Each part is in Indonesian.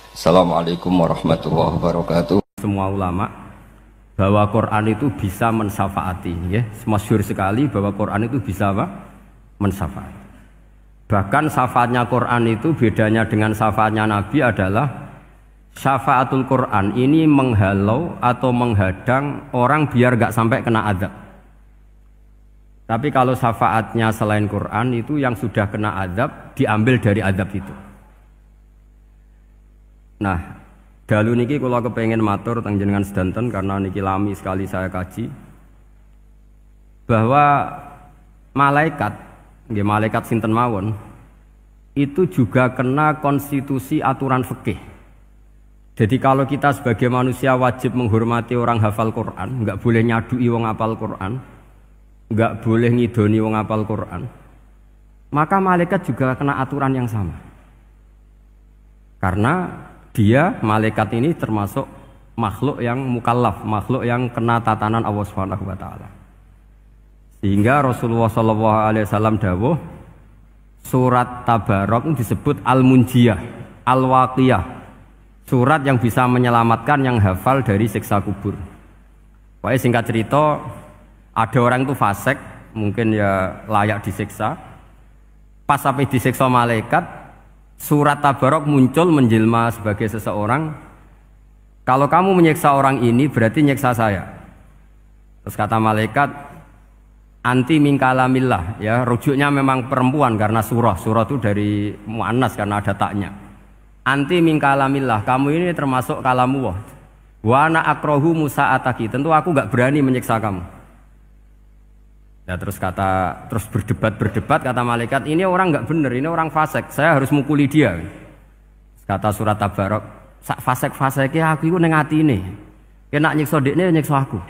Assalamualaikum warahmatullahi wabarakatuh. Semua ulama bahwa Quran itu bisa mensyafaati, ya, masyhur sekali bahwa Quran itu bisa apa? Mensyafaati. Bahkan syafaatnya Quran itu bedanya dengan syafaatnya Nabi adalah syafaatul Quran ini menghalau atau menghadang orang biar gak sampai kena azab. Tapi kalau syafaatnya selain Quran itu yang sudah kena azab diambil dari azab itu. Nah, dalu niki kula kepengin matur teng jenengan sedanten karena niki lami sekali saya kaji bahwa malaikat, nggih malaikat sinten mawon itu juga kena konstitusi aturan fikih. Jadi kalau kita sebagai manusia wajib menghormati orang hafal Quran, nggak boleh nyadui wong hafal Quran, nggak boleh ngidoni wong hafal Quran, maka malaikat juga kena aturan yang sama. Karena dia, malaikat ini termasuk makhluk yang mukallaf, makhluk yang kena tatanan Allah Subhanahu wa taala. Sehingga Rasulullah SAW dawuh surat Tabarok disebut Al-Munjiyah, Al-Waqiyah, surat yang bisa menyelamatkan yang hafal dari siksa kubur. Pokoknya singkat cerita, ada orang itu fasik, mungkin ya layak disiksa. Pas sampai disiksa malaikat, surat Tabarok muncul menjelma sebagai seseorang. Kalau kamu menyiksa orang ini berarti nyiksa saya. Terus kata malaikat, anti min kalamillah, ya, rujuknya memang perempuan karena surah itu dari muannas karena ada taknya. Anti min kalamillah, kamu ini termasuk kalamullah. Wa ana akrahu musa'ataki, tentu aku gak berani menyiksa kamu. Ya, terus berdebat kata malaikat, ini orang nggak bener, ini orang fasik, saya harus mukuli dia. Kata surat Tabarok, sak fasik-fasiknya aku itu neng hati ini, kena nyiksa dekne nyiksa aku.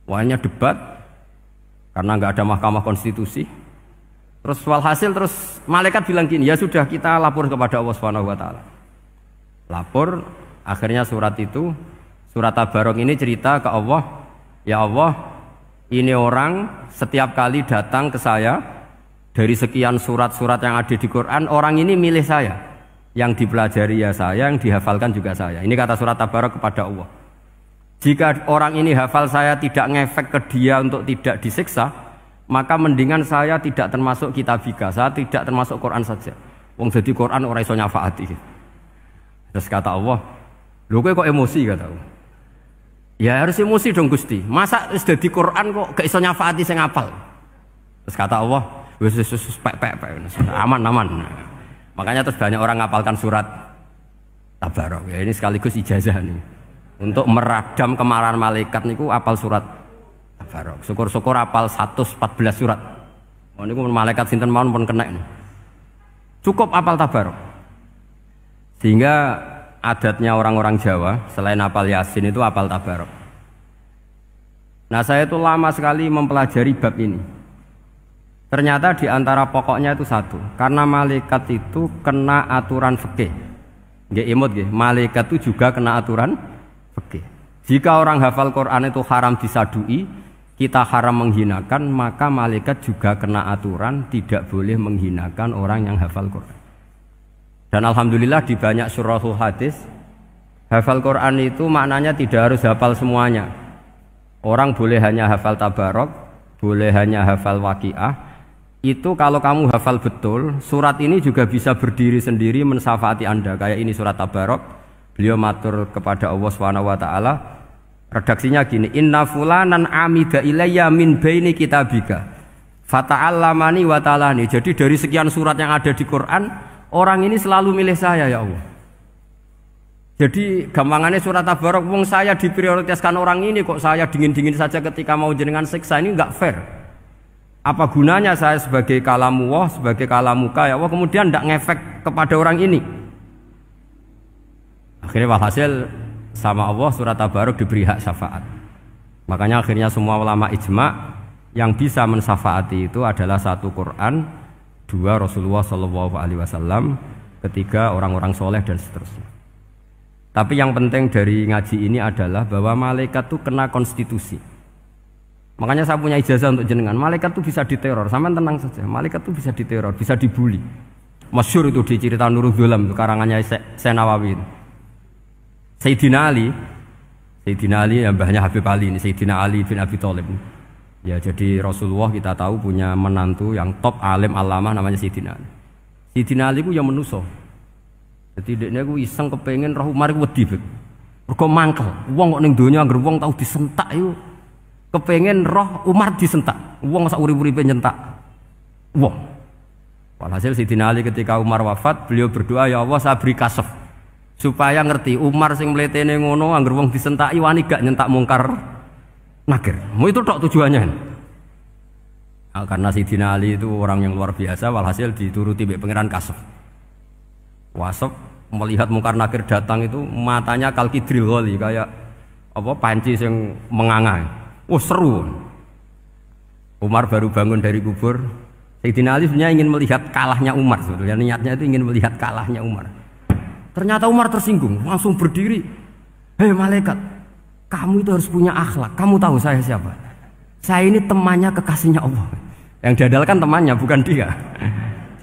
Wahnya debat karena nggak ada mahkamah konstitusi. Terus walhasil terus malaikat bilang gini, ya sudah kita lapor kepada Allah Subhanahu wa taala. Lapor, akhirnya surat Tabarok ini cerita ke Allah, ya Allah, ini orang setiap kali datang ke saya dari sekian surat-surat yang ada di Quran, orang ini milih saya, yang dipelajari ya saya, yang dihafalkan juga saya. Ini kata surat Tabarok kepada Allah. Jika orang ini hafal saya tidak ngefek ke dia untuk tidak disiksa, maka mendingan saya tidak termasuk kitabika, saya tidak termasuk Quran saja. Wong jadi Quran orang iso nyafaati. Terus kata Allah, lho kowe kok emosi, kata Allah. Ya harus emosi dong Gusti. Masa sudah di Quran kok gak iso nyafaati sing ngapal. Terus kata Allah, wis pek aman. Makanya terus banyak orang ngapalkan surat Tabarok. Ya ini sekaligus ijazah nih. Untuk meradam kemarahan malaikat niku apal surat Tabarok. Syukur-syukur apal 114 surat. Oh niku malaikat sinten mawon pun kena. Cukup apal Tabarok. Sehingga adatnya orang-orang Jawa selain hafal Yasin itu hafal Tabarok. Nah, saya itu lama sekali mempelajari bab ini. Ternyata di antara pokoknya itu satu, karena malaikat itu kena aturan fikih. Nggih imut nggih, malaikat itu juga kena aturan fikih. Jika orang hafal Quran itu haram disadui, kita haram menghinakan, maka malaikat juga kena aturan tidak boleh menghinakan orang yang hafal Quran. Dan alhamdulillah di banyak syurahul hadis hafal Quran itu maknanya tidak harus hafal semuanya. Orang boleh hanya hafal Tabarok, boleh hanya hafal Waqiah. Itu kalau kamu hafal betul, surat ini juga bisa berdiri sendiri mensyafaati Anda. Kayak ini surat Tabarok, beliau matur kepada Allah Subhanahu wa taala. Redaksinya gini, inna fulanan amida ilayya min baini kitabika fata'allamani wa ta'alani. Jadi dari sekian surat yang ada di Quran, orang ini selalu milih saya, ya Allah. Jadi gampangannya surat Tabarok, wong saya diprioritaskan orang ini, kok saya dingin-dingin saja ketika mau jenengan siksa, ini enggak fair. Apa gunanya saya sebagai kalamullah, sebagai kalamuka, ya Allah, kemudian enggak ngefek kepada orang ini. Akhirnya walhasil sama Allah surat Tabarok diberi hak syafaat. Makanya akhirnya semua ulama ijma yang bisa mensyafaati itu adalah satu Quran, dua Rasulullah SAW, ketiga orang-orang soleh dan seterusnya. Tapi yang penting dari ngaji ini adalah bahwa malaikat itu kena konstitusi. Makanya saya punya ijazah untuk jenengan. Malaikat itu bisa diteror, sampean tenang saja. Malaikat itu bisa diteror, bisa dibully. Masyhur itu di cerita Nurul Dzolam, karangannya Syekh Nawawi. Sayyidina Ali yang mbahnya Habib Ali ini, Sayyidina Ali bin Abi Thalib. Ya jadi Rasulullah kita tahu punya menantu yang top alim alamah namanya Sayyidina Ali. Sayyidina Ali ku yang menuso. Jadi dekne ku iseng kepengen roh Umar ku wedi. Mergo mangkel. Wong kok ning donya anggere wong tau disentak iku kepengen roh Umar disentak. Wong sak urip-uripe nyentak wong. Walhasil Sayyidina Ali ketika Umar wafat, beliau berdoa, ya Allah saya beri kasef supaya ngerti Umar sing mletene ngono anggere wong disentaki wani gak nyentak mungkar nakir. Mau itu tok tujuannya. Nah, karena Sayyidina Ali itu orang yang luar biasa, walhasil dituruti mbek pangeran kasef. Wasef melihat mungkar nakir datang itu matanya kalkidril ghali kayak apa panci yang menganga. Oh seru. Umar baru bangun dari kubur. Sayyidina Ali sebenarnya ingin melihat kalahnya Umar sebetulnya, niatnya itu ingin melihat kalahnya Umar. Ternyata Umar tersinggung, langsung berdiri. Hei malaikat, kamu itu harus punya akhlak. Kamu tahu saya siapa? Saya ini temannya kekasihnya Allah. Yang diandalkan temannya bukan dia.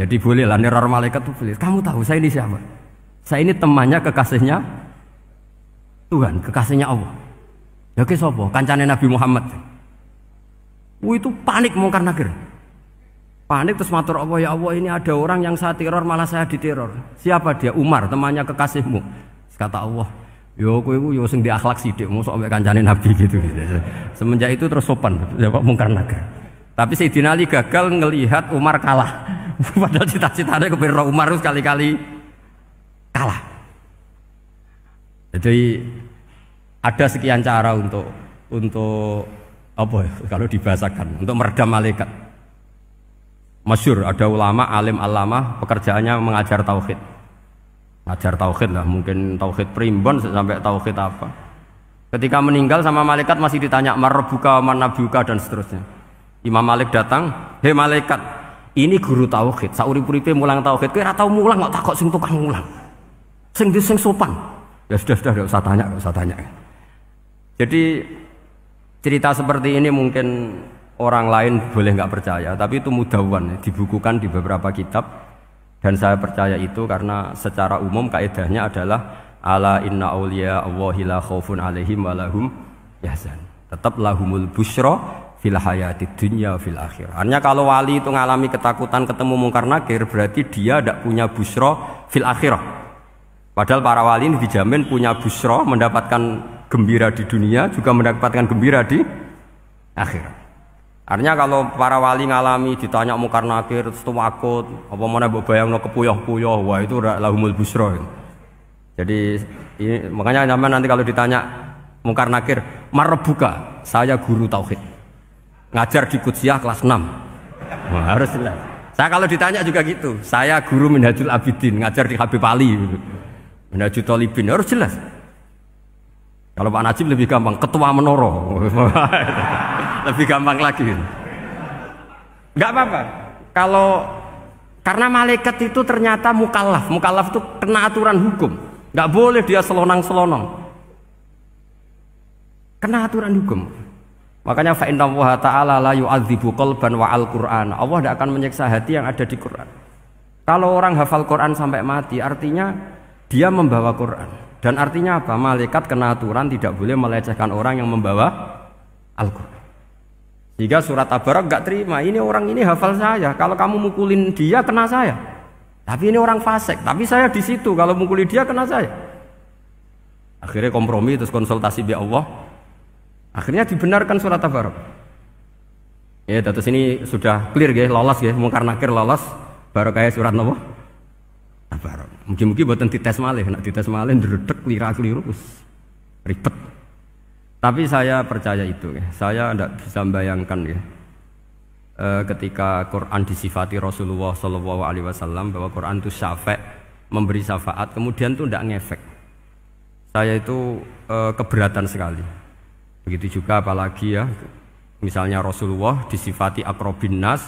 Jadi bolehlah neror malaikat itu boleh. Kamu tahu saya ini siapa? Saya ini temannya kekasihnya Tuhan, kekasihnya Allah. Ya ke sapa? Kancane Nabi Muhammad. Itu panik mungkar nakir. Panik terus matur Allah, ya Allah ini ada orang yang saya teror malah saya diteror. Siapa dia? Umar, temannya kekasihmu. Kata Allah, yo kowe iku yo sing di akhlak sithik mosok ambek kancane Nabi gitu. Semenjak itu terus sopan jawab mungkar nakir. Tapi Sayyidina Ali gagal ngelihat Umar kalah. Padahal cita-citanya kepengin Umar sekali-kali kalah. Jadi ada sekian cara untuk apa ya, kalau dibahasakan untuk meredam malaikat. Masyhur ada ulama alim alamah pekerjaannya mengajar tauhid. Ngajar tauhid lah, mungkin tauhid primbon sampai tauhid apa. Ketika meninggal sama malaikat masih ditanya marbuka manabiuka dan seterusnya. Imam Malik datang, "Hei malaikat, ini guru tauhid, saurip-uripe mulang tauhid. Kowe ora tau mulang kok takok sing tukang mulang. Sing sopan." Ya sudah enggak usah tanya. Jadi cerita seperti ini mungkin orang lain boleh nggak percaya, tapi itu mudawwan, dibukukan di beberapa kitab, dan saya percaya itu karena secara umum kaidahnya adalah ala inna auliya Allahi la khaufun alaihim wa lahum yahzan. Tetap lahumul busyra fil hayatid dunya fil akhirah. Artinya kalau wali itu ngalami ketakutan ketemu mungkar nakir, berarti dia tidak punya busyra fil akhirah. Padahal para wali ini dijamin punya busyra, mendapatkan gembira di dunia, juga mendapatkan gembira di akhirat. Artinya kalau para wali ngalami ditanya mungkar nakir terus takut, apa mana mbok bayangno kepuyah-puyah, wah itu lahumul busyra. Jadi ini, makanya zaman nanti kalau ditanya mungkar nakir, marbuka, saya guru tauhid. Ngajar di Qudsiyah kelas 6. Wah, harus jelas. Saya kalau ditanya juga gitu, saya guru Minhajul Abidin, ngajar di Habib Ali. Minhajul Thalibin, harus jelas. Kalau Pak Najib lebih gampang, ketua menoro. Lebih gampang lagi. Enggak apa-apa. Kalau karena malaikat itu ternyata mukallaf. Mukallaf itu kena aturan hukum. Enggak boleh dia selonang-selonong. Kena aturan hukum. Makanya fa innallaha ta'ala la yu'adzibu qalban wa al-Qur'an. Allah tidak akan menyiksa hati yang ada di Quran. Kalau orang hafal Quran sampai mati, artinya dia membawa Quran. Dan artinya apa? Malaikat kena aturan tidak boleh melecehkan orang yang membawa Al-Quran. Jika surat Tabarak nggak terima, ini orang ini hafal saya. Kalau kamu mukulin dia kena saya. Tapi ini orang fasik. Tapi saya di situ. Kalau mukuli dia kena saya. Akhirnya kompromi terus konsultasi bi Allah. Akhirnya dibenarkan surat Tabarak. Ya, terus ini sudah clear ya, lolos ya, mungkar nakir lolos. Baru kayak surat Nabi Tabarak. Mungkin-mungkin buatan dites malih, nak dites malih ndredeg keliru ribet. Tapi saya percaya itu ya. Saya tidak bisa membayangkan ya. Ketika Quran disifati Rasulullah SAW bahwa Quran itu syafa', memberi syafaat, kemudian itu tidak ngefek. Saya itu keberatan sekali. Begitu juga apalagi ya, misalnya Rasulullah disifati aqrabin nas,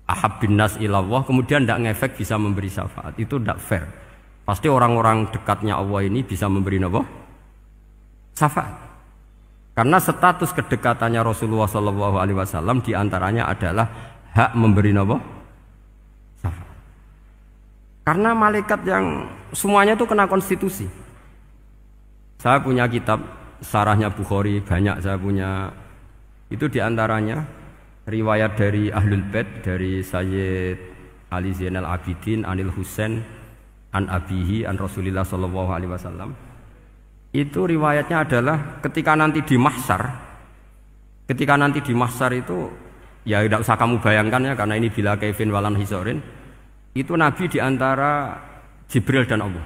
ahabbin nas ilallah, kemudian tidak ngefek bisa memberi syafaat. Itu tidak fair. Pasti orang-orang dekatnya Allah ini bisa memberi apa? Syafaat. Karena status kedekatannya Rasulullah SAW diantaranya adalah hak memberi apa? Syafaat. Karena malaikat yang semuanya itu kena konstitusi. Saya punya kitab Syarahnya Bukhari banyak saya punya. Itu diantaranya riwayat dari Ahlul Bait dari Sayyid Ali Zainal Abidin Anil Husain an abihi an Rasulillah sallallahu alaihi wasallam. Itu riwayatnya adalah ketika nanti di mahsyar itu ya tidak usah kamu bayangkan ya karena ini bila kaifin walan hisorin. Itu Nabi diantara Jibril dan Allah.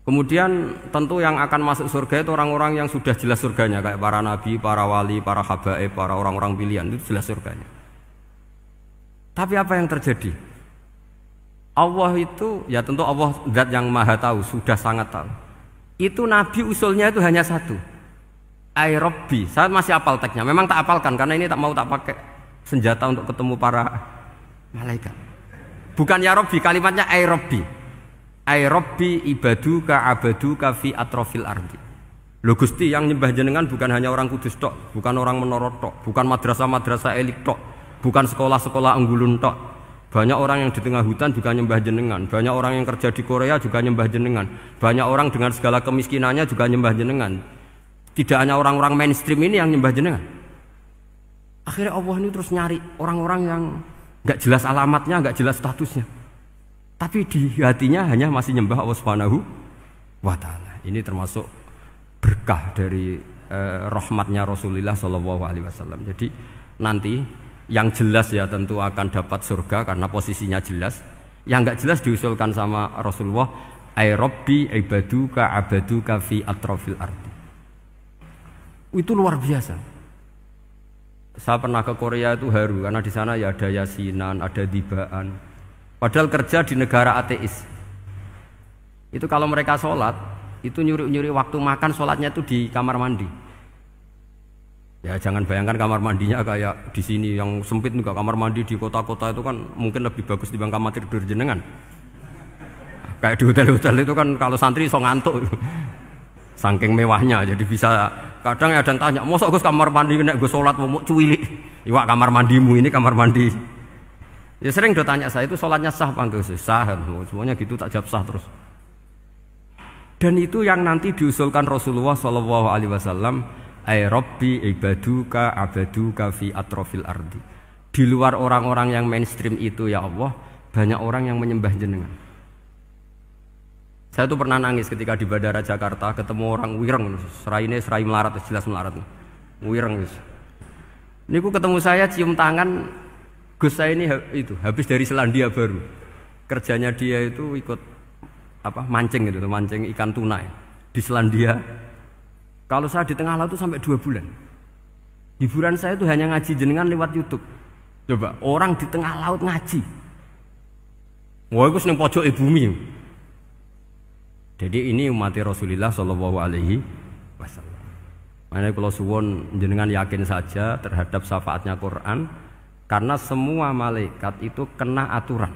Kemudian tentu yang akan masuk surga itu orang-orang yang sudah jelas surganya kayak para nabi, para wali, para habaib, para orang-orang pilihan itu jelas surganya. Tapi apa yang terjadi? Allah itu ya tentu Allah zat yang maha tahu, sudah sangat tahu. Itu nabi usulnya itu hanya satu. Ai Rabbi. Saya masih hafal teksnya. Memang tak hafalkan karena ini tak mau tak pakai senjata untuk ketemu para malaikat. Bukan ya Rabbi, kalimatnya ai Rabbi. Ai Rabbi ibaduka abaduka fi atrofil ardi. Lho Gusti yang nyembah jenengan bukan hanya orang Kudus tok, bukan orang Menara tok, bukan madrasah-madrasah elit tok, bukan sekolah-sekolah Anggulun tok. Banyak orang yang di tengah hutan juga nyembah jenengan, banyak orang yang kerja di Korea juga nyembah jenengan, banyak orang dengan segala kemiskinannya juga nyembah jenengan. Tidak hanya orang-orang mainstream ini yang nyembah jenengan. Akhirnya Allah ini terus nyari orang-orang yang enggak jelas alamatnya, enggak jelas statusnya. Tapi di hatinya hanya masih nyembah Allah Subhanahu wa taala. Ini termasuk berkah dari rahmatnya Rasulullah sallallahu alaihi wasallam. Jadi nanti yang jelas ya tentu akan dapat surga karena posisinya jelas. Yang enggak jelas diusulkan sama Rasulullah, ai Rabbi ibaduka abaduka fi atrofil ardi. Itu luar biasa. Saya pernah ke Korea itu haru karena di sana ya ada yasinan, ada dibaan. Padahal kerja di negara ateis. Itu kalau mereka sholat, itu nyuri-nyuri waktu makan sholatnya itu di kamar mandi. Ya jangan bayangkan kamar mandinya kayak di sini yang sempit juga. Kamar mandi di kota-kota itu kan mungkin lebih bagus dibanding kamar tidur jenengan. Kayak di hotel-hotel itu kan kalau santri so ngantuk. Saking mewahnya, jadi bisa kadang ada yang tanya, mosok Gus kamar mandi nek gue sholat mau cuwilik. Iwak kamar mandimu ini kamar mandi. Ya sering do tanya saya itu sholatnya sah apa enggak? Sah, semuanya gitu tak jawab sah terus. Dan itu yang nanti diusulkan Rasulullah Shallallahu Alaihi Wasallam, ai Rabbi ibaduka abaduka fi atrofil ardi. Di luar orang-orang yang mainstream itu ya Allah, banyak orang yang menyembah jenengan. Saya tuh pernah nangis ketika di Bandara Jakarta ketemu orang wireng, serai melarat, jelas melarat, wireng. Ini ku ketemu saya cium tangan. Gus saya ini itu habis dari Selandia Baru. Kerjanya dia itu ikut mancing gitu, mancing ikan tuna ya, di Selandia. Kalau saya di tengah laut itu sampai 2 bulan. Hiburan saya itu hanya ngaji jenengan lewat YouTube. Coba orang di tengah laut ngaji. Wah, itu seneng pojok bumi. Jadi ini umat Rasulullah Shallallahu Alaihi Wasallam. Makanya kalau suwon jenengan yakin saja terhadap syafaatnya Quran. Karena semua malaikat itu kena aturan.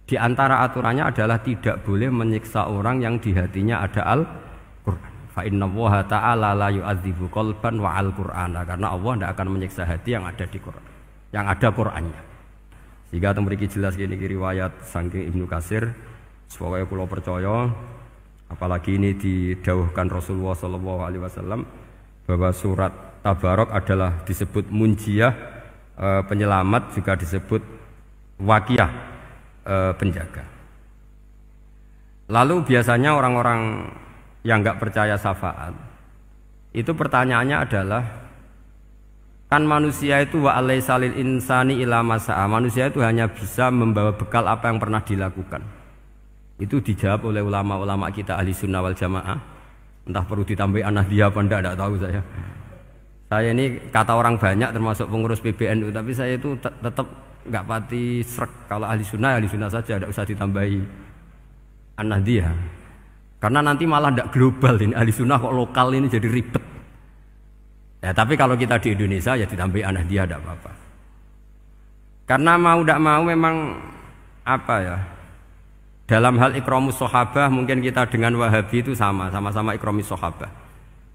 Di antara aturannya adalah tidak boleh menyiksa orang yang di hatinya ada Al-Quran. Fa innallaha ta'ala la yu'adzibu qalban wa al-Qur'ana. Karena Allah tidak akan menyiksa hati yang ada di Quran, yang ada Qurannya. Sehingga memiliki jelas gini riwayat saking Ibnu Katsir. Supaya kula percaya, apalagi ini didhawuhkan Rasulullah Shallallahu Alaihi Wasallam bahwa surat Tabarok adalah disebut munjiyah. Penyelamat juga disebut wakiyah, penjaga. Lalu biasanya orang-orang yang enggak percaya syafaat itu pertanyaannya adalah kan manusia itu wa alaisa lil insani ila masa'a, manusia itu hanya bisa membawa bekal apa yang pernah dilakukan. Itu dijawab oleh ulama-ulama kita ahli sunnah wal jamaah. Entah perlu ditambah anahdiah apa enggak tahu saya. Saya ini kata orang banyak termasuk pengurus PBNU, tapi saya itu tetap nggak pati srek. Kalau ahli sunnah saja, tidak usah ditambahi an-nahdiyah. Karena nanti malah tidak global ini ahli sunnah kok lokal ini jadi ribet. Ya tapi kalau kita di Indonesia ya ditambahi an-nahdiyah tidak apa-apa. Karena mau tidak mau memang apa ya? Dalam hal ikramus sahabah mungkin kita dengan Wahabi itu sama-sama ikramus sahabah.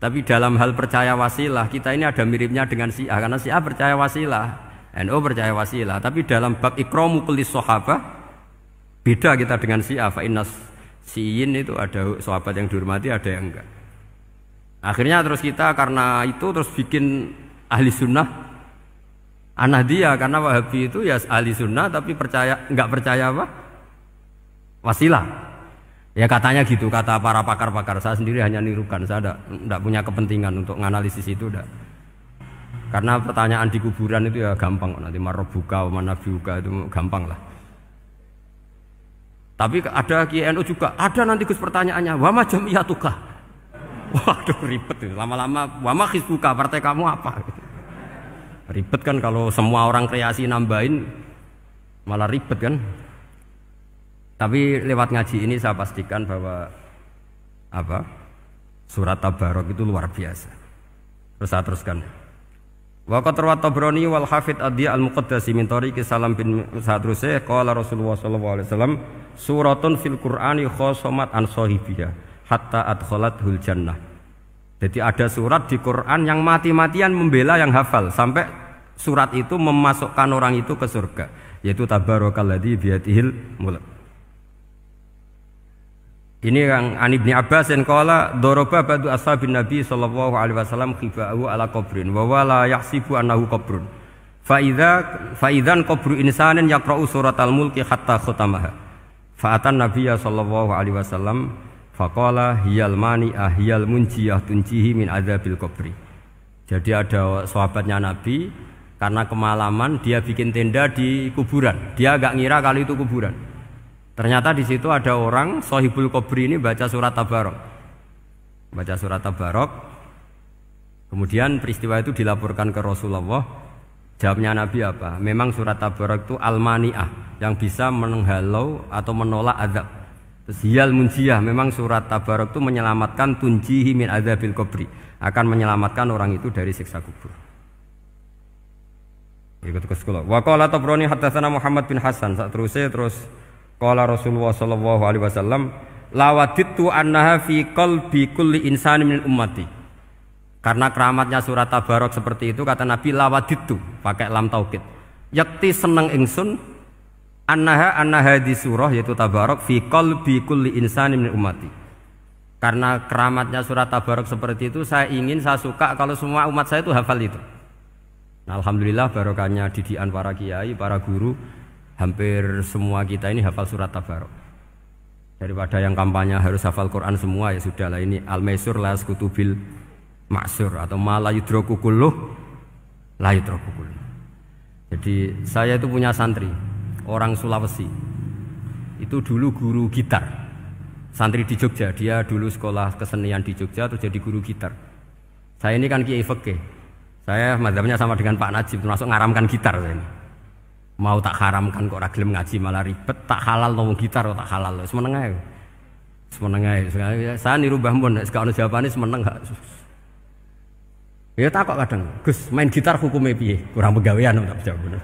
Tapi dalam hal percaya wasilah kita ini ada miripnya dengan Syiah karena Syiah percaya wasilah, NU percaya wasilah. Tapi dalam bab ikramu kulli sahabah beda kita dengan Syiah. Fa innas Siyin itu ada sahabat yang dihormati, ada yang enggak. Akhirnya terus kita karena itu terus bikin ahli sunnah An-Nahdiyah, karena Wahabi itu ya ahli sunnah tapi enggak percaya apa? Wasilah. Ya katanya gitu, kata para pakar-pakar. Saya sendiri hanya nirukan, saya enggak punya kepentingan untuk menganalisis itu enggak. Karena pertanyaan di kuburan itu ya gampang, nanti marobuka, manabiuka itu gampang lah. Tapi ada KNU juga, ada nanti Gus pertanyaannya, wama jamiyatuka. Waduh ribet itu, lama-lama wama hizbuka, partai kamu apa? Ribet kan kalau semua orang kreasi nambahin, malah ribet kan. Tapi lewat ngaji ini saya pastikan bahwa apa? Surat Tabarok itu luar biasa. Terus saya teruskan. Wa qad rawat Tabrani wal Hafidz Ad-Diya al-Muqaddasi min tariqi Salam bin Sadruse qala Rasulullah sallallahu alaihi wasallam suratun fil Qur'ani khosomat an sahibiha hatta adkhalathul jannah. Jadi ada surat di Quran yang mati-matian membela yang hafal sampai surat itu memasukkan orang itu ke surga, yaitu tabarakalladzi biyadihil mulk. Ini yang An Ibnu Abbas yang qala daraba ba'du ashabin Nabi sallallahu alaihi wasallam khiba'u ala qabrin wa wala yahsibu annahu qabrun. Fa idzan qabru insanin yaqra'u suratal mulki hatta khatamaha. Fa atan Nabiyya sallallahu alaihi wasallam faqala hiyal mani'ah hiyal munjiyah tunjihi min adzabil qabri. Jadi ada sahabatnya Nabi karena kemalaman dia bikin tenda di kuburan. Dia enggak ngira kalau itu kuburan. Ternyata di situ ada orang Sohibul Qabri ini baca surat Tabarok. Baca surat Tabarok. Kemudian peristiwa itu dilaporkan ke Rasulullah. Jawabnya Nabi apa? Memang surat Tabarok itu al-mani'ah, yang bisa menghalau atau menolak azab. Terus hiyal munjiyah, memang surat Tabarok itu menyelamatkan tunjihi min adzabil qabri, akan menyelamatkan orang itu dari siksa kubur. Ikut ke sekolah. Wa qala Tabrani haddatsana Muhammad bin Hasan. Terus qala Rasulullah sallallahu alaihi wasallam lawadittu annaha fi qalbi kulli insani min ummati. Karena keramatnya surat Tabarok seperti itu, kata Nabi lawadittu pakai lam taukid. Yakti seneng ingsun annaha di surah yaitu Tabarok fi qalbi kulli insani min ummati. Karena keramatnya surat Tabarok seperti itu, saya suka kalau semua umat saya itu hafal itu. Nah, alhamdulillah barokahnya didikan para kiai, para guru, hampir semua kita ini hafal surat Tabarok. Daripada yang kampanye harus hafal Quran semua, ya sudahlah, ini al-maisur la yasqutubil ma'sur atau ma la yudraku kulluh la yudraku kulluh. Jadi saya itu punya santri orang Sulawesi. Itu dulu guru gitar. Santri di Jogja, dia dulu sekolah kesenian di Jogja terus jadi guru gitar. Saya ini kan kiai fikih. Saya mazhabnya sama dengan Pak Najib, termasuk ngaramkan gitar saya ini. Mau tak haramkan kok ora gelem ngaji malah ribet, tak halal ngomong gitar kok tak halal. Semeneng ae. Semeneng ae. Saya niru Mbah Mun, nek ono jawabane semeneng gak. Ya takok kadang, Gus, main gitar hukumnya piye? Kurang pegawean tak jawab.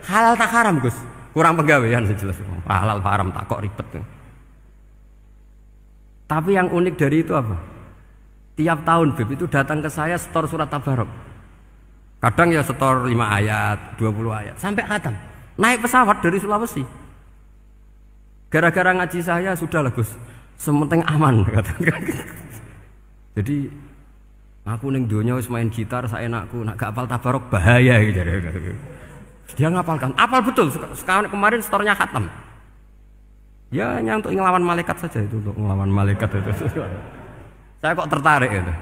Halal tak haram, Gus? Kurang pegawean sejelas. Halal haram takok ribet. Tapi yang unik dari itu apa? Tiap tahun Beb itu datang ke saya setor surat Tabarok. Kadang ya setor 5 ayat, 20 ayat, sampai khatam. Naik pesawat dari Sulawesi. Gara-gara ngaji saya, sudahlah Gus, sementing aman. Jadi, aku ning donya wis main gitar, saya enakku, nak gak apal Tabarok bahaya. Gitu. Dia ngapalkan, apal betul. Sekarang kemarin setornya khatam. Ya hanya untuk ngelawan malaikat saja itu, untuk ngelawan malaikat itu. Saya kok tertarik gitu.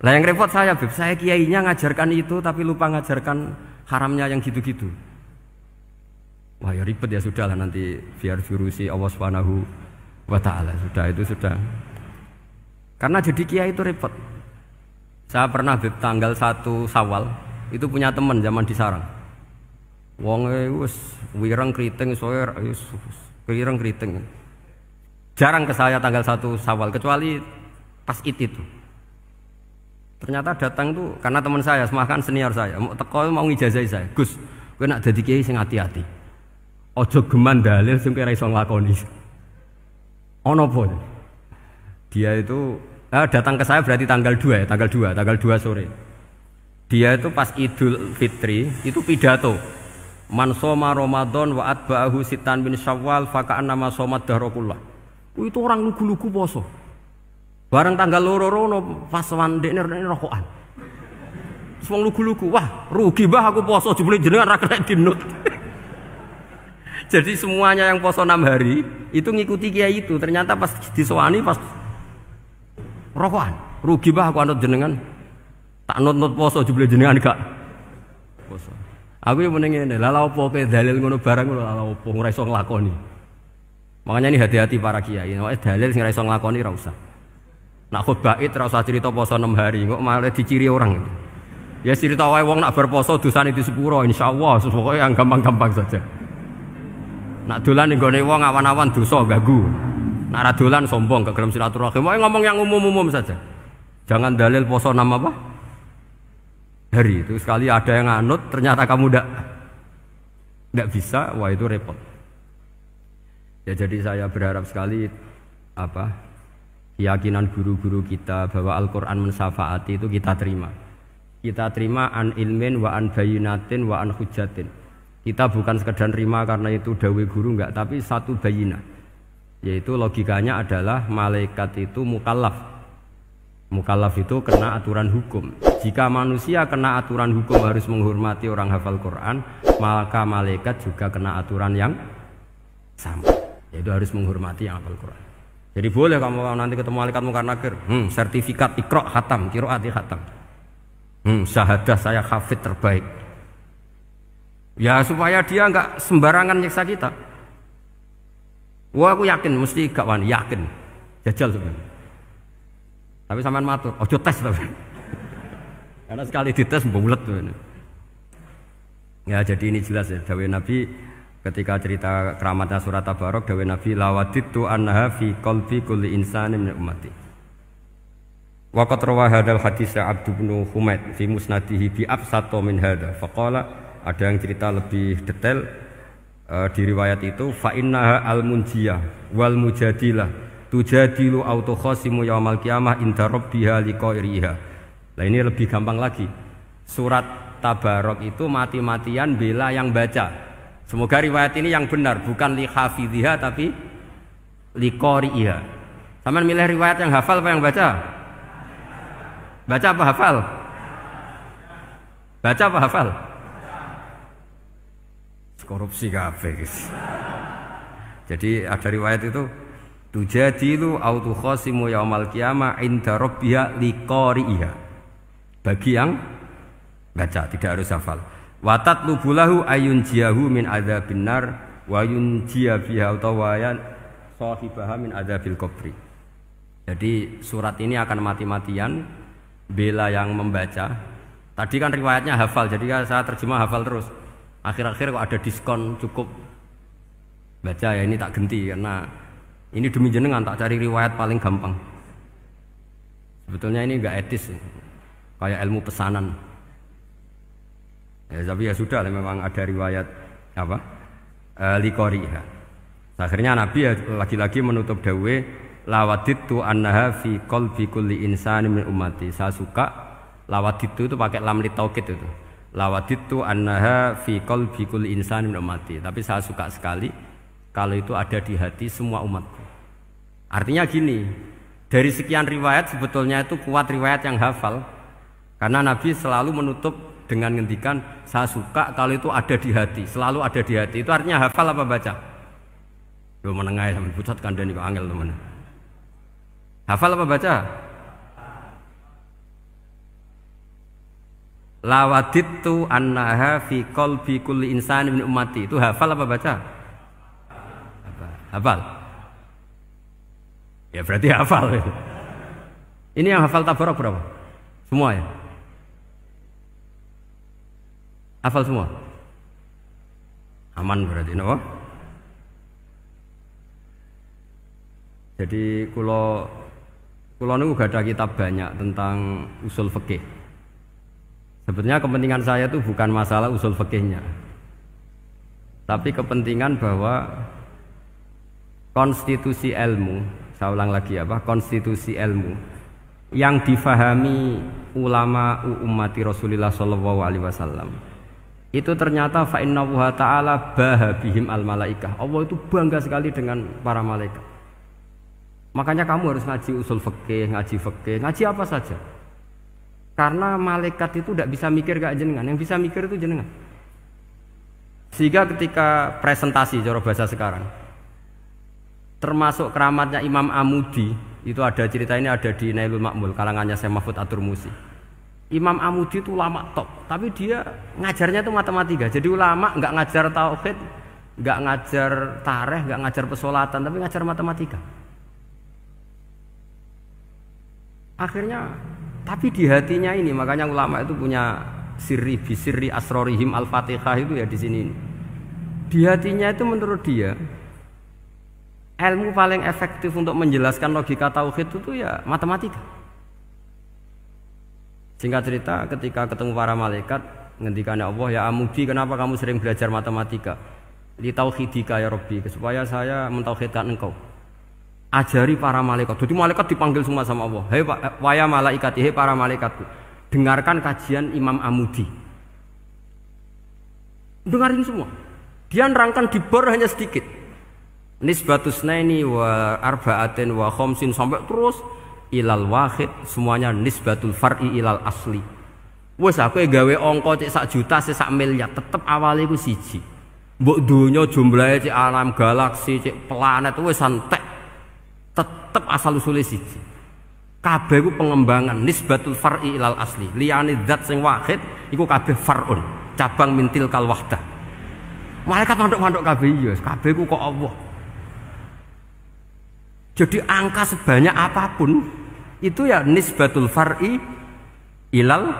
Lah yang repot saya, Beb, saya kiainya ngajarkan itu tapi lupa ngajarkan haramnya yang gitu-gitu. Wah ya ribet ya, sudahlah nanti biar diurusi Allah Subhanahu wa taala. Sudah itu sudah. Karena jadi kiai itu repot. Saya pernah Beb tanggal 1 Syawal itu punya teman zaman di Sarang. Wonge wis wireng kriting soe wis wireng kriting. Jarang ke saya tanggal 1 Syawal kecuali pas itu. Ternyata datang tuh karena teman saya, semakan senior saya, mau ngijazah saya. Gus, kowe nak dadi kiai sing hati-hati. Aja geman dalil sing kira iso nglakoni. Ono apa? Dia itu datang ke saya berarti tanggal 2 ya, tanggal 2 sore. Dia itu pas Idul Fitri itu pidato Man shoma Ramadan wa atba'ahu sitan min Syawal fa ka'annama shoma dahra kullah. Itu orang lugu-lugu poso. Bareng tanggal loro-loro pas wandekne rokokan. Wong lugu-lugu, wah rugi bah aku poso jebule jenengan ra kena dinut. Jadi semuanya yang poso 6 hari itu ngikuti kiai itu. Ternyata pas disowani pas rokokan, rugi bah aku anut jenengan. Tak nut-nut poso jebule jenengan gak poso. Aku yang mending ngene, lha opo kowe dalil ngono barang ngono lha opo ora iso nglakoni. Makanya ini hati-hati para kiai, nek dalil sing ora iso nglakoni ora usah. Nak khutbah Id ora usah cerita poso 6 hari, kok malah diciri orang. Ya cerita wae wong nak berposo dosane di sepuro insyaallah, pokoke yang gampang-gampang saja. Nak dolan ning gone wong awan-awan dosa ganggu. Nak ra dolan sombong gak gelem silaturahim. Wae ngomong yang umum-umum saja. Jangan dalil poso 6 apa? Hari itu sekali ada yang nganut ternyata kamu tidak bisa, wah itu repot. Ya jadi saya berharap sekali keyakinan guru-guru kita bahwa Al-Quran mensyafaati itu kita terima. Kita terima an ilmin wa an bayinatin wa an hujatin. Kita bukan sekedar terima karena itu dawai guru enggak, tapi satu bayinah. Yaitu logikanya adalah malaikat itu mukallaf. Mukallaf itu kena aturan hukum. Jika manusia kena aturan hukum harus menghormati orang hafal Quran, maka malaikat juga kena aturan yang sama, yaitu harus menghormati yang hafal Quran. Jadi boleh kamu nanti ketemu malaikat mungkar nakir, sertifikat Iqra khatam, qiraati khatam. Syahadah saya hafid terbaik. Ya supaya dia enggak sembarangan nyiksa kita. Wah aku yakin mesti gak wani, yakin. Jajal sebenarnya. Tapi sampean matur, ojo tes tapi. Karena sekali dites bulet tuh ini. Ya jadi ini jelas ya, dawuh Nabi ketika cerita keramatnya surat Tabarok, dawuh Nabi lawaditu annaha fi qalbi kulli insanin min ummati. Wa qad rawa hadzal hadits Abd bin Humaid fi musnadihi bi absata min hadza. Faqala ada yang cerita lebih detail di riwayat itu fa innaha al-munjiyah wal mujadilah tujadilu autokhosimu yaumal qiyamah inda rabbiha liqairiha. Nah ini lebih gampang lagi. Surat Tabarok itu mati-matian bela yang baca. Semoga riwayat ini yang benar, bukan li hafidhiha tapi liqairiha. Sama milih riwayat yang hafal apa yang baca? Baca apa hafal? Baca apa hafal? Korupsi kabeh. Jadi ada riwayat itu tujadilu autu khosimu yaumal qiyamah inda rabbiha liqari'iha. Bagi yang baca, tidak harus hafal. Wa tatlubulahu ayun jiyahu min adzabin nar wa yunjiya biha utawayan sahibaha min adzabil qabri. Jadi surat ini akan mati-matian bela yang membaca. Tadi kan riwayatnya hafal, jadi saya terjemah hafal terus. Akhir-akhir kok ada diskon cukup baca ya ini tak ganti karena ini demi jenengan tak cari riwayat paling gampang. Sebetulnya ini enggak etis, kayak ilmu pesanan. Ya, tapi ya sudah, memang ada riwayat apa? Liqariha. Akhirnya Nabi ya lagi-lagi menutup dawe lawaditu annaha fi qalbi kulli insani min ummati. Saya suka lawaditu itu pakai lam li taukid itu. Lawaditu annaha fi qalbi kulli insani min ummati. Tapi saya suka sekali kalau itu ada di hati semua umatku. Artinya gini, dari sekian riwayat sebetulnya itu kuat riwayat yang hafal. Karena Nabi selalu menutup dengan ngendikan saya suka kalau itu ada di hati, selalu ada di hati. Itu artinya hafal apa baca? Yo menengai sampe pucat kandhani kok angel teman. Hafal apa baca? Lawaditu annaha fi qalbi kulli insani min ummati. Itu hafal apa baca? Hafal. Ya berarti hafal. Ini yang hafal Tabarok berapa? Semua ya? Hafal semua? Aman berarti, no? Jadi kalau niku gak ada kitab banyak tentang usul fikih. Sebetulnya kepentingan saya itu bukan masalah usul fikihnya, tapi kepentingan bahwa konstitusi ilmu, saya ulang lagi apa? Konstitusi ilmu yang difahami ulama ummati Rasulullah sallallahu alaihi wasallam itu ternyata fa innahu ta'ala bahabihim al malaikah. Allah itu bangga sekali dengan para malaikat. Makanya kamu harus ngaji usul fikih, ngaji apa saja. Karena malaikat itu tidak bisa mikir kayak jenengan, yang bisa mikir itu jenengan. Sehingga ketika presentasi cara bahasa sekarang, termasuk keramatnya Imam Amudi, itu ada cerita ini ada di Nailul Ma'mul kalangannya Syekh Mahfud At-Turmusi. Imam Amudi itu ulama top, tapi dia ngajarnya itu matematika. Jadi ulama nggak ngajar tauhid, nggak ngajar tarikh, nggak ngajar pesolatan, tapi ngajar matematika. Akhirnya, tapi di hatinya ini, makanya ulama itu punya bisirri asrorihim al-fatihah itu ya di sini. Di hatinya itu menurut dia, ilmu paling efektif untuk menjelaskan logika tauhid itu ya matematika. Singkat cerita, ketika ketemu para malaikat, ngendikannya Allah, ya Amudi, kenapa kamu sering belajar matematika? Li tauhidika ya Rabbi, supaya saya mentauhidkan engkau. Ajari para malaikat. Jadi malaikat dipanggil semua sama Allah. Hei waya malaikat, hei para malaikatku, dengarkan kajian Imam Amudi. Dengarin semua. Dia nerangkan di bor hanya sedikit. Nisbatus naini wa arba'atin wa khamsin sampai terus ilal wahid, semuanya nisbatul far'i ilal asli. Wes aku gawe angka cek 1 juta cek 1 miliar, tetep awalnya iku siji. Mbok donya jumlahe cek alam galaksi cek planet wes santek, tetep asal usule siji. Kabeh iku pengembangan nisbatul far'i ilal asli. Liyane zat sing wahid iku kabeh far'un, cabang mintil kal wahdah. Malaikat manduk-manduk kabeh ya, kabeh iku kok Allah. Jadi angka sebanyak apapun itu ya nisbatul far'i ilal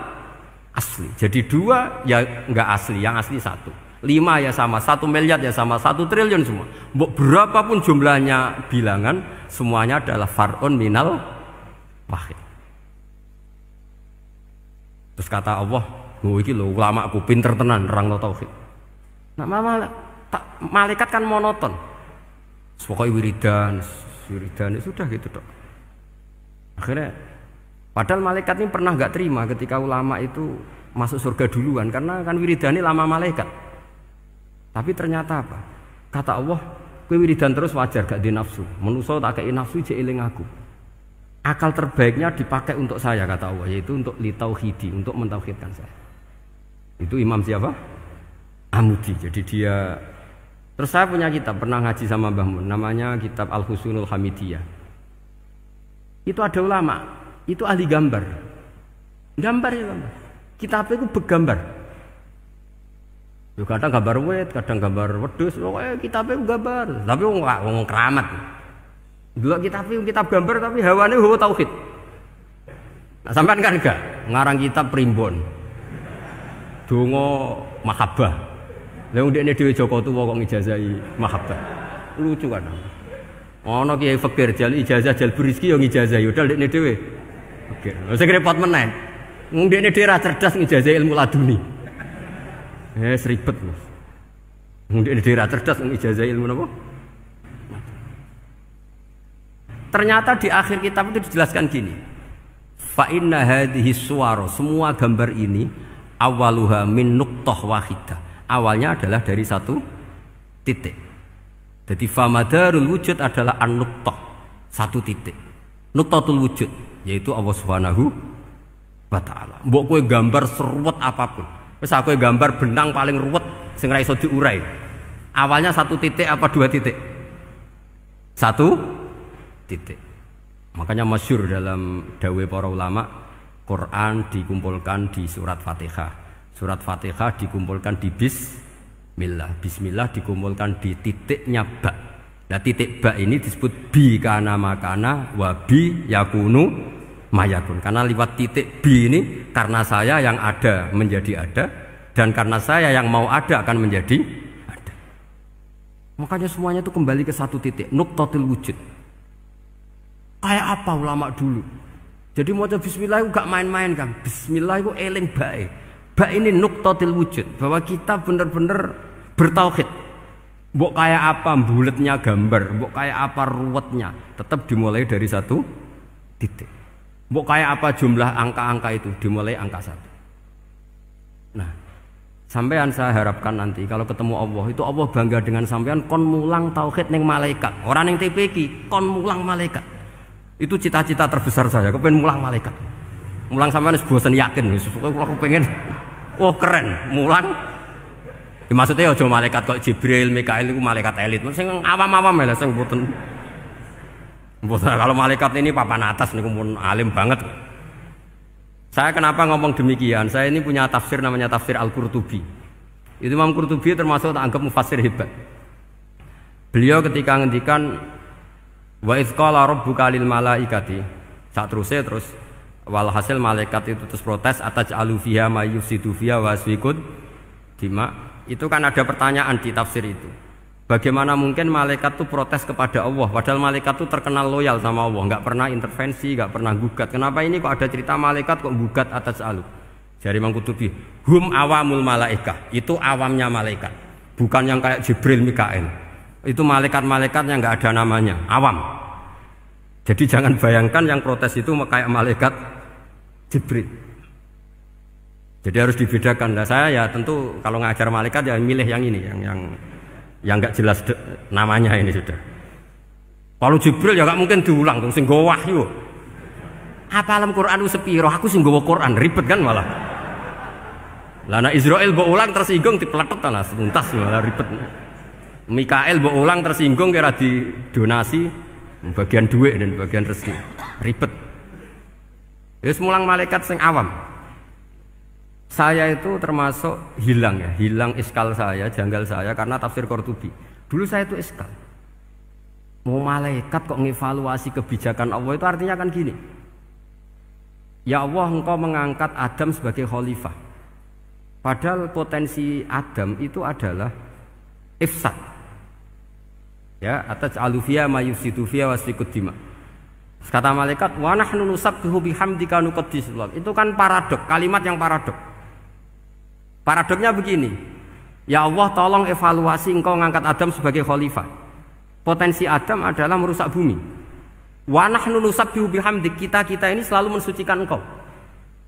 asli. Jadi 2 ya enggak asli, yang asli 1. 5 ya sama, 1 miliar ya sama, 1 triliun semua. Berapapun jumlahnya bilangan, semuanya adalah far'un minal wahid. Terus kata Allah, "Oh iki lho ulama aku pinter tenan nerangno tauhid." Nah, malaikat kan monoton. Pokoknya wiridan sudah gitu dok. Akhirnya padahal malaikat ini pernah nggak terima ketika ulama itu masuk surga duluan, karena kan wiridani lama malaikat. Tapi ternyata apa? Kata Allah, kowe wiridan terus wajar gak di nafsu. Manusa tak kei nafsu jek eling aku. Akal terbaiknya dipakai untuk saya, kata Allah, yaitu untuk litauhidi, untuk mentauhidkan saya. Itu imam siapa? Amudi. Jadi dia. Terus saya punya kitab, pernah ngaji sama Mbah Mun, namanya kitab Al-Husunul Hamidiyah. Itu ada ulama, itu ahli gambar. Gambar ya gambar. Kitabnya itu bergambar. Yo kadang gambar wet, kadang gambar wedhus, pokoknya kitabnya gambar. Tapi wong keramat. Dulu kitab gambar tapi hawane hawa tauhid. Nah, sampean kan enggak ngarang kitab primbon. Donga mahabbah. Lah ndekne dhewe Joko tuwa kok ngijazahi mahabbah. Lucu kan. Ana kiai fakir jal ijazah jal rezeki yo ngijazahi padahal ndekne dhewe. Oke, sing repot meneh. Wong ndekne dhewe ra cerdas ngijazahi ilmu laduni. Ribet. Wong ndekne dhewe ra cerdas ngijazahi ilmu napa? Ternyata di akhir kitab itu dijelaskan gini. Fa inna hadhihi suwara, semua gambar ini awaluha min nuqtah wahidah. Awalnya adalah dari 1 titik. Jadi famadarul wujud adalah an-nuqtah, 1 titik. Nuqtatul wujud yaitu Allah Subhanahu wa taala. Mbok kowe gambar seruwet apapun. Wis aku gambar benang paling ruwet sing ra iso diurai. Awalnya 1 titik apa 2 titik? 1 titik. Makanya masyhur dalam dawuh para ulama, Quran dikumpulkan di surat Fatihah. Surat Fatihah dikumpulkan di bismillah. Bismillah dikumpulkan di titiknya ba. Nah titik ba ini disebut bi kana makana wa bi yakunu mayakun. Karena lewat titik bi ini, karena saya yang ada menjadi ada, dan karena saya yang mau ada akan menjadi ada. Makanya semuanya itu kembali ke 1 titik, nuqtatul wujud. Kayak apa ulama dulu? Jadi mau bismillah itu gak main-main kan. Bismillah itu eling bae. Ba ini nuqtatil wujud, bahwa kita benar-benar bertauhid. Mbok kayak apa buletnya gambar, mbok kayak apa ruwetnya, tetap dimulai dari 1 titik. Mbok kayak apa jumlah angka-angka itu, dimulai angka 1. Nah, Sampean saya harapkan nanti kalau ketemu Allah itu Allah bangga dengan sampean kon mulang tauhid ning malaikat. Orang ning TPQ kon mulang malaikat. Itu cita-cita terbesar saya, kepengen mulang malaikat. Mulang sampean wis bosen yakin wis aku pengen oh keren mulang. Ya, maksudnya aja malaikat kok Jibril, Mikail itu malaikat elit. Sing awam-awam ya sing mboten. Mboten kalau malaikat ini papan atas niku pun alim banget. Saya kenapa ngomong demikian? Saya ini punya tafsir namanya tafsir Al-Qurtubi. Itu Imam Qurtubi termasuk tak anggap mufassir hebat. Beliau ketika ngendikan wa idz qala rabbuka lil malaikati, sak terus walhasil malaikat itu terus protes ataj'alu fiha may yufsidu fiha wa yasfikud dima. Itu kan ada pertanyaan di tafsir itu. Bagaimana mungkin malaikat itu protes kepada Allah padahal malaikat itu terkenal loyal sama Allah, nggak pernah intervensi, nggak pernah gugat. Kenapa ini kok ada cerita malaikat kok gugat atas alu? Jadi Imam Qurtubi, hum awamul malaikah, itu awamnya malaikat, bukan yang kayak Jibril, Mikail. Itu malaikat-malaikat yang nggak ada namanya, awam. Jadi jangan bayangkan yang protes itu kayak malaikat Jibril. Jadi harus dibedakan. Nah, saya ya tentu kalau ngajar malaikat ya milih yang ini, yang nggak jelas namanya ini sudah. Kalau Jibril ya nggak mungkin diulang tuh, sing nggawa wahyu. Apa alam Quran itu sepiro? Aku sing nggawa Quran ribet kan malah. Lah nek Israil mbok ulang tersinggung dipletet lah tuntas malah ribet. Mikael mbok ulang tersinggung kira di donasi bagian duit dan bagian rezeki. Ribet. Wis mulang malaikat sing awam. Saya itu termasuk hilang iskal saya, janggal saya karena tafsir Qurtubi. Dulu saya itu iskal. Mau malaikat kok ngevaluasi kebijakan Allah itu artinya kan gini. Ya Allah, engkau mengangkat Adam sebagai khalifah. Padahal potensi Adam itu adalah ifsad. Ya, ataj'alu fiha may yufsidu fiha wa yasfikud dima. Kata malaikat, wa nahnu nusabbihu bihamdika nuqaddis. Itu kan paradok, kalimat yang paradok. Paradoknya begini, ya Allah tolong evaluasi engkau ngangkat Adam sebagai khalifah. Potensi Adam adalah merusak bumi. Wa nahnu nusabbihu bihamdik, kita ini selalu mensucikan engkau.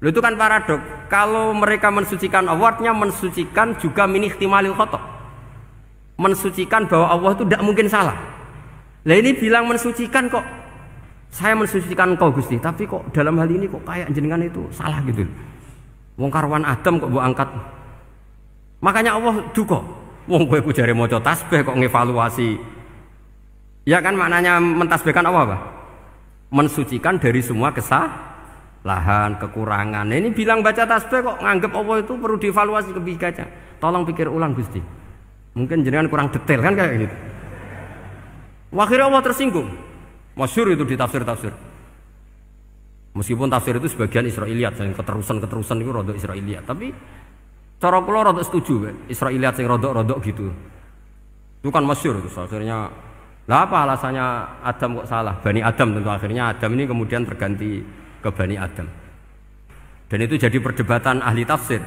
Loh, itu kan paradok. Kalau mereka mensucikan Allah, artinya mensucikan juga min ihtimalil khata'. Mensucikan bahwa Allah itu tidak mungkin salah. Lah ini bilang mensucikan kok. Saya mensucikan engkau Gusti, tapi kok dalam hal ini kok kayak jenengan itu salah gitu. Wong karwan Adam kok mbok angkat. Makanya Allah duka. Wong kowe ku jare maca tasbih kok ngevaluasi. Ya kan maknanya mentasbihkan Allah apa? Mensucikan dari semua kesalahan, kekurangan. Nah, ini bilang baca tasbih kok nganggep Allah itu perlu dievaluasi kebijakannya. Tolong pikir ulang Gusti. Mungkin jenengan kurang detail kan kayak gitu. Akhirnya Allah tersinggung. Masyhur itu di tafsir-tafsir. Meskipun tafsir itu sebagian Israiliyat, yang keterusan itu rodok Israiliyat, tapi cara kula rodok setuju, Israiliyat sing rodok-rodok gitu. Itu kan masyhur itu akhirnya. Lah apa alasannya Adam kok salah? Bani Adam tentu akhirnya Adam ini kemudian terganti ke Bani Adam. Dan itu jadi perdebatan ahli tafsir.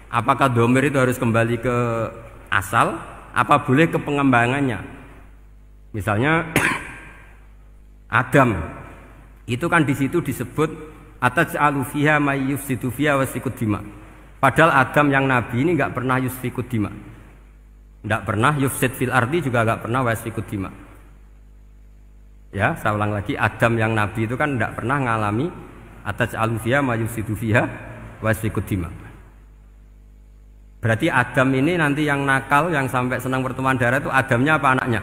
Apakah domir itu harus kembali ke asal? Apa boleh ke pengembangannya? Misalnya Adam itu kan di situ disebut ataj'alu fiha may yufsidu fiha wa yasfikud dima. Padahal Adam yang nabi ini enggak pernah yusfikud dima. Enggak pernah yufsid fil ardi, juga enggak pernah wa yasfikud dima. Ya, saya ulang lagi, Adam yang nabi itu kan enggak pernah ngalami ataj'alu fiha may yufsidu fiha wa yasfikud dima. Berarti Adam ini nanti yang nakal, yang sampai senang pertemuan darah itu Adamnya apa anaknya?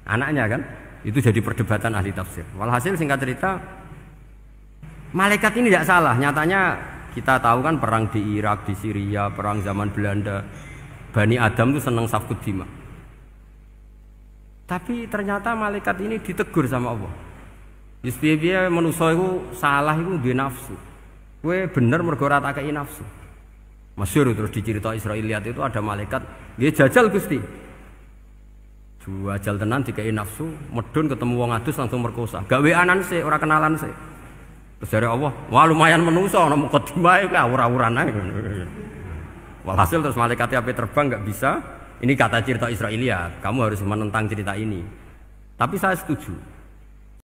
Anaknya kan? Itu jadi perdebatan ahli tafsir. Walhasil singkat cerita, malaikat ini tidak salah. Nyatanya kita tahu kan perang di Irak, di Syria, perang zaman Belanda, Bani Adam itu senang safkud dima. Tapi ternyata malaikat ini ditegur sama Allah. Yusbiya manusia itu salah itu dia nafsu. Kue bener mergo ora takei nafsu. Masyhur terus dicerita Israiliyat itu ada malaikat, dia jajal Gusti. Jajal tenan dikei nafsu, medun ketemu wong adus langsung merkosa. Gawe anan sih, ora kenalan sih. Terus dari Allah, wah lumayan menusa ana mukadimah iku awur-awuran ae. Walhasil terus malaikat ape terbang enggak bisa. Ini kata cerita Israiliyat, kamu harus menentang cerita ini. Tapi saya setuju.